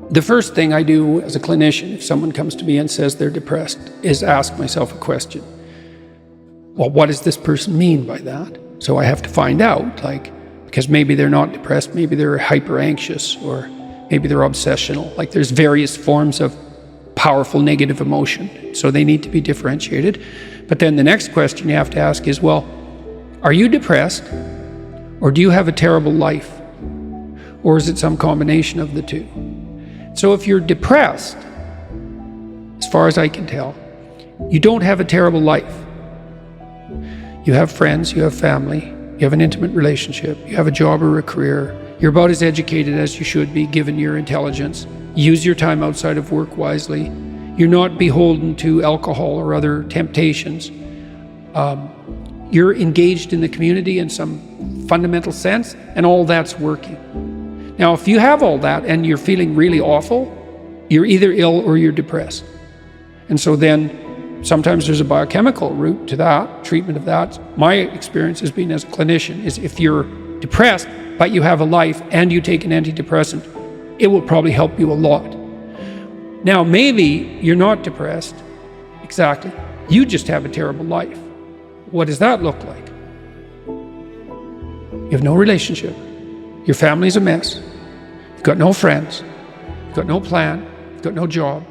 The first thing I do as a clinician, if someone comes to me and says they're depressed, is ask myself a question. Well, what does this person mean by that? So I have to find out, because maybe they're not depressed, maybe they're hyper anxious, or maybe they're obsessional. There's various forms of powerful negative emotion, so they need to be differentiated. But then the next question you have to ask is, well, are you depressed, or do you have a terrible life? Or is it some combination of the two? So if you're depressed, as far as I can tell, you don't have a terrible life. You have friends, you have family, you have an intimate relationship, you have a job or a career, you're about as educated as you should be given your intelligence. Use your time outside of work wisely. You're not beholden to alcohol or other temptations. You're engaged in the community in some fundamental sense, and all that's working. Now, if you have all that and you're feeling really awful, you're either ill or you're depressed. And so then sometimes there's a biochemical route to that, treatment of that. My experience has been as a clinician is if you're depressed, but you have a life and you take an antidepressant, it will probably help you a lot. Now, maybe you're not depressed, exactly. You just have a terrible life. What does that look like? You have no relationship. Your family's a mess. You've got no friends. You've got no plan. You've got no job.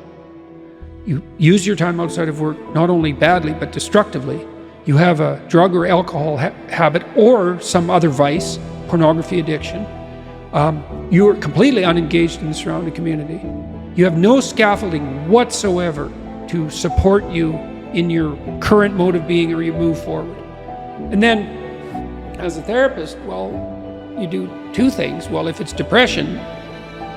You use your time outside of work not only badly, but destructively. You have a drug or alcohol habit or some other vice, pornography addiction. You are completely unengaged in the surrounding community. You have no scaffolding whatsoever to support you in your current mode of being or you move forward. And then, as a therapist, well, you do two things. Well, if it's depression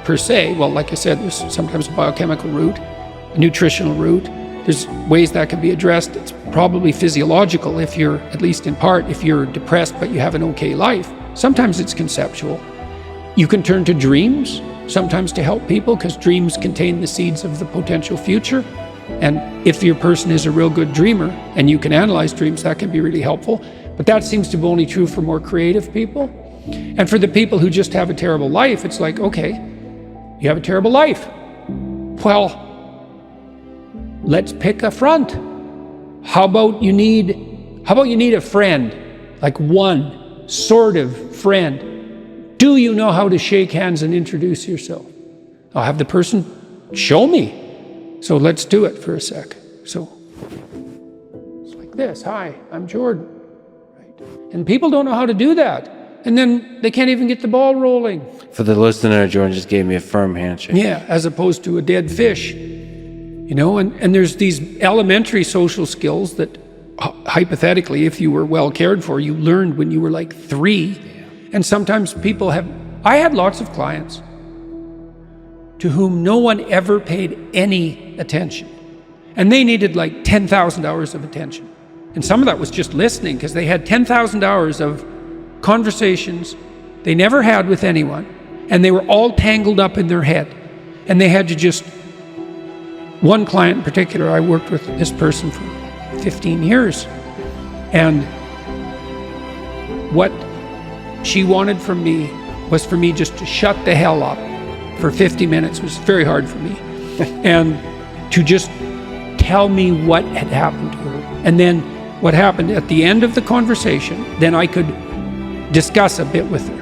per se, well, like I said, there's sometimes a biochemical route, a nutritional route. There's ways that can be addressed. It's probably physiological if you're, at least in part, if you're depressed but you have an okay life. Sometimes it's conceptual. You can turn to dreams, sometimes to help people, because dreams contain the seeds of the potential future. And if your person is a real good dreamer and you can analyze dreams, that can be really helpful. But that seems to be only true for more creative people. And for the people who just have a terrible life, it's like, okay, you have a terrible life. Well, let's pick a front. How about you need a friend, like one sort of friend. Do you know how to shake hands and introduce yourself? I'll have the person show me. So let's do it for a sec. So it's like this. Hi, I'm Jordan. Right? And people don't know how to do that. And then they can't even get the ball rolling. For the listener, Jordan just gave me a firm handshake. Yeah, as opposed to a dead fish. And there's these elementary social skills that hypothetically, if you were well cared for, you learned when you were like 3. Yeah. And sometimes I had lots of clients to whom no one ever paid any attention. And they needed like 10,000 hours of attention. And some of that was just listening, because they had 10,000 hours of conversations they never had with anyone, and they were all tangled up in their head. And they had to just, one client in particular, I worked with this person for 15 years, and what she wanted from me was for me just to shut the hell up for 50 minutes. It was very hard for me. And to just tell me what had happened to her. And then what happened at the end of the conversation, then I could discuss a bit with her.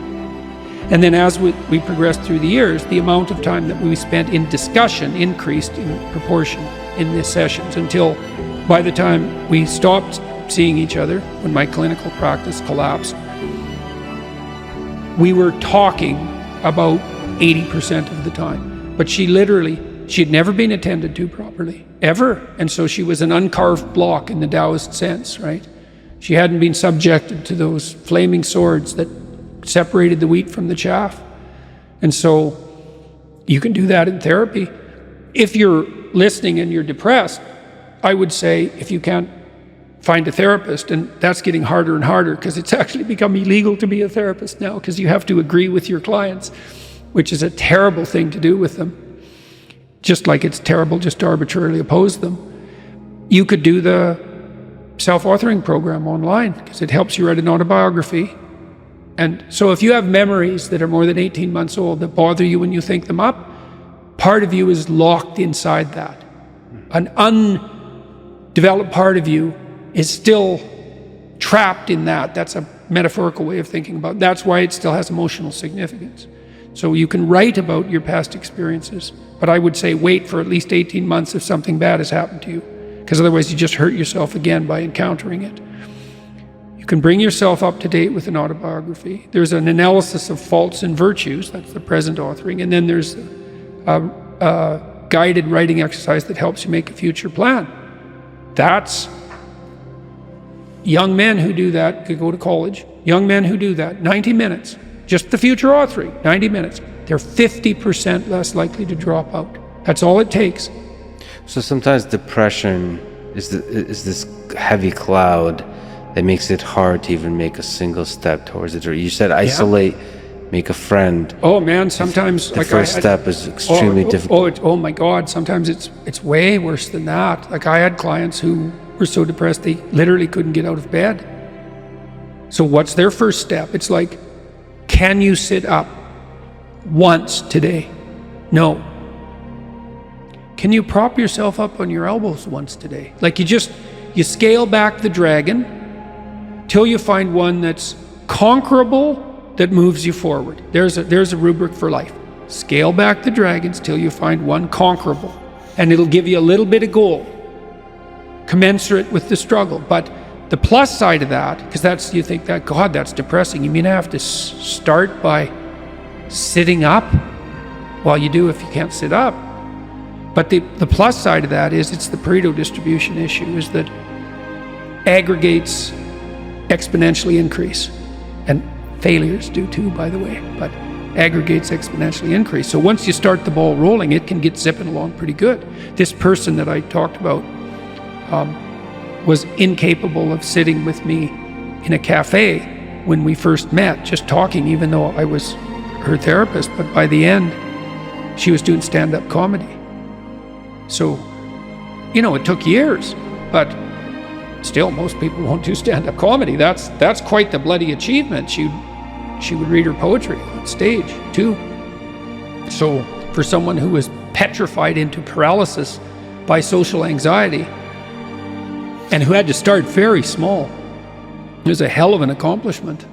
And then as we progressed through the years, the amount of time that we spent in discussion increased in proportion in the sessions, until by the time we stopped seeing each other, when my clinical practice collapsed, we were talking about 80% of the time. But she had never been attended to properly, ever. And so she was an uncarved block in the Taoist sense, right? She hadn't been subjected to those flaming swords that separated the wheat from the chaff. And so you can do that in therapy. If you're listening and you're depressed, I would say, if you can't find a therapist, and that's getting harder and harder, because it's actually become illegal to be a therapist now, because you have to agree with your clients, which is a terrible thing to do with them, just like it's terrible just to arbitrarily oppose them. You could do the self-authoring program online, because it helps you write an autobiography. And so if you have memories that are more than 18 months old that bother you when you think them up, part of you is locked inside that. An undeveloped part of you is still trapped in that. That's a metaphorical way of thinking about it. That's why it still has emotional significance. So you can write about your past experiences, but I would say wait for at least 18 months if something bad has happened to you, because otherwise you just hurt yourself again by encountering it. You can bring yourself up to date with an autobiography. There's an analysis of faults and virtues, that's the present authoring, and then there's a guided writing exercise that helps you make a future plan. That's young men who do that could go to college. Young men who do that, 90 minutes, just the future authoring, 90 minutes. They're 50% less likely to drop out. That's all it takes. So sometimes depression is this heavy cloud that makes it hard to even make a single step towards it. Or you said isolate, make a friend. Oh man, sometimes The first step is extremely difficult. Oh my God, sometimes it's way worse than that. Like I had clients who were so depressed they literally couldn't get out of bed. So what's their first step? It's like, can you sit up once today? No. Can you prop yourself up on your elbows once today? Like you scale back the dragon till you find one that's conquerable, that moves you forward. There's a rubric for life. Scale back the dragons till you find one conquerable, and it'll give you a little bit of gold, commensurate with the struggle. But the plus side of that, because you think that, God, that's depressing. You mean I have to start by sitting up? Well, you do if you can't sit up. But the plus side of that is it's the Pareto distribution issue, is that aggregates exponentially increase. And failures do too, by the way, but aggregates exponentially increase. So once you start the ball rolling, it can get zipping along pretty good. This person that I talked about was incapable of sitting with me in a cafe when we first met, just talking, even though I was her therapist. But by the end, she was doing stand-up comedy. So, it took years, but still, most people won't do stand-up comedy. That's quite the bloody achievement. She would read her poetry on stage too. So for someone who was petrified into paralysis by social anxiety and who had to start very small, it was a hell of an accomplishment.